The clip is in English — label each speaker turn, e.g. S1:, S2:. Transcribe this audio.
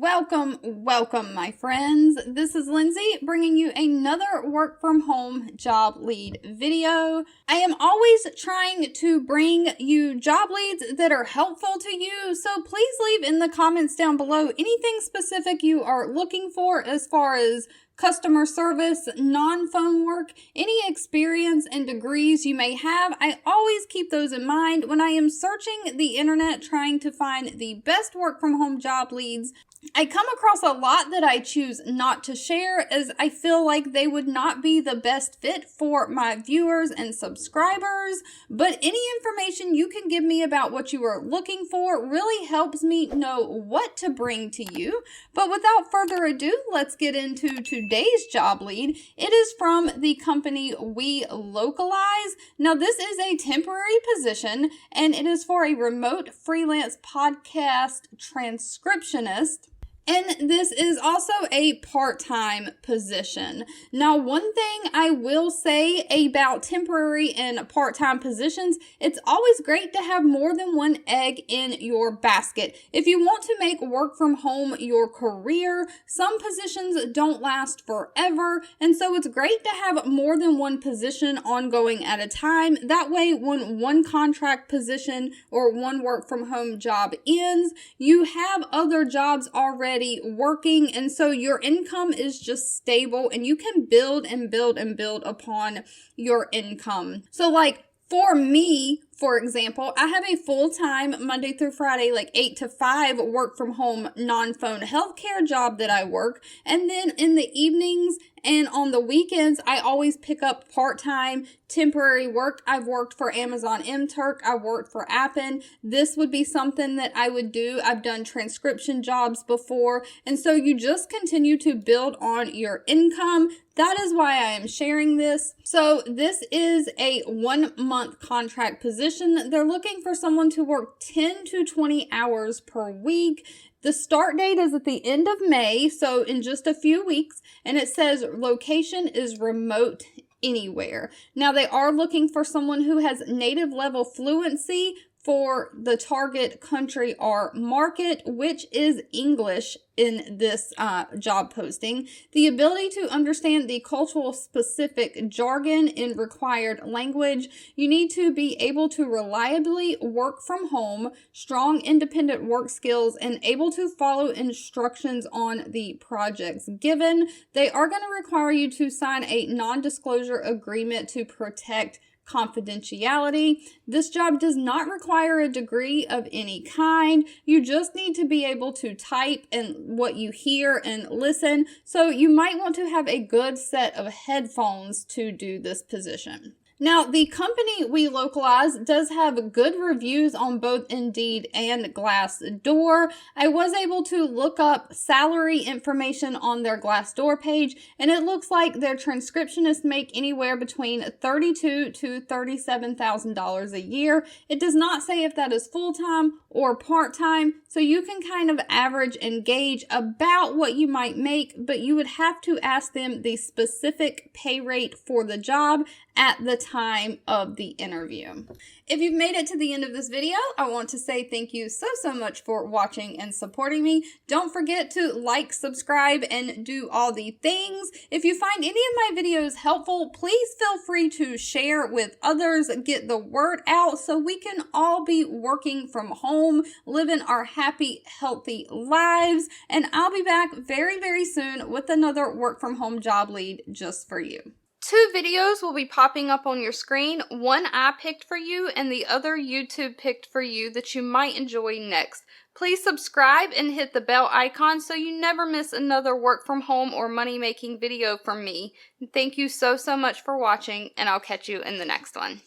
S1: Welcome, my friends. This is Lindsay bringing you another work from home job lead video. I am always trying to bring you job leads that are helpful to you, so please leave in the comments down below anything specific you are looking for as far as customer service, non-phone work, any experience and degrees you may have. I always keep those in mind when I am searching the internet trying to find the best work from home job leads. I come across a lot that I choose not to share as I feel like they would not be the best fit for my viewers and subscribers, but any information you can give me about what you are looking for really helps me know what to bring to you. But without further ado, let's get into today's job lead. It is from the company Welocalize. Now, this is a temporary position and it is for a remote freelance podcast transcriptionist. And this is also a part-time position. Now, one thing I will say about temporary and part-time positions, it's always great to have more than one egg in your basket. If you want to make work from home your career, some positions don't last forever, and so it's great to have more than one position ongoing at a time. That way, when one contract position or one work from home job ends, you have other jobs already working, and so your income is just stable and you can build upon your income. So like for me, for example, I have a full-time Monday through Friday, like 8 to 5 work from home non-phone healthcare job that I work. And then in the evenings and on the weekends, I always pick up part-time temporary work. I've worked for Amazon MTurk. I've worked for Appen. This would be something that I would do. I've done transcription jobs before. And so you just continue to build on your income. That is why I am sharing this. So this is a 1-month contract position. They're looking for someone to work 10 to 20 hours per week. The start date is at the end of May, so in just a few weeks, and it says location is remote anywhere. Now, they are looking for someone who has native level fluency for the target country or market, which is English in this job posting. The ability to understand the cultural specific jargon in required language. You need to be able to reliably work from home, strong independent work skills, and able to follow instructions on the projects given. They are going to require you to sign a non-disclosure agreement to protect confidentiality. This job does not require a degree of any kind. You just need to be able to type and what you hear and listen. So you might want to have a good set of headphones to do this position. Now, the company Welocalize does have good reviews on both Indeed and GlassDoor. I was able to look up salary information on their GlassDoor page, and it looks like their transcriptionists make anywhere between $32,000 to $37,000 a year. It does not say if that is full-time or part-time, so you can kind of average and gauge about what you might make, but you would have to ask them the specific pay rate for the job at the time of the interview. If you've made it to the end of this video, I want to say thank you so much for watching and supporting me. Don't forget to like, subscribe, and do all the things. If you find any of my videos helpful, please feel free to share with others, get the word out so we can all be working from home, living our happy, healthy lives. And I'll be back very soon with another work from home job lead just for you. 2 videos will be popping up on your screen. One I picked for you and the other YouTube picked for you that you might enjoy next. Please subscribe and hit the bell icon so you never miss another work from home or money making video from me. Thank you so much for watching, and I'll catch you in the next one.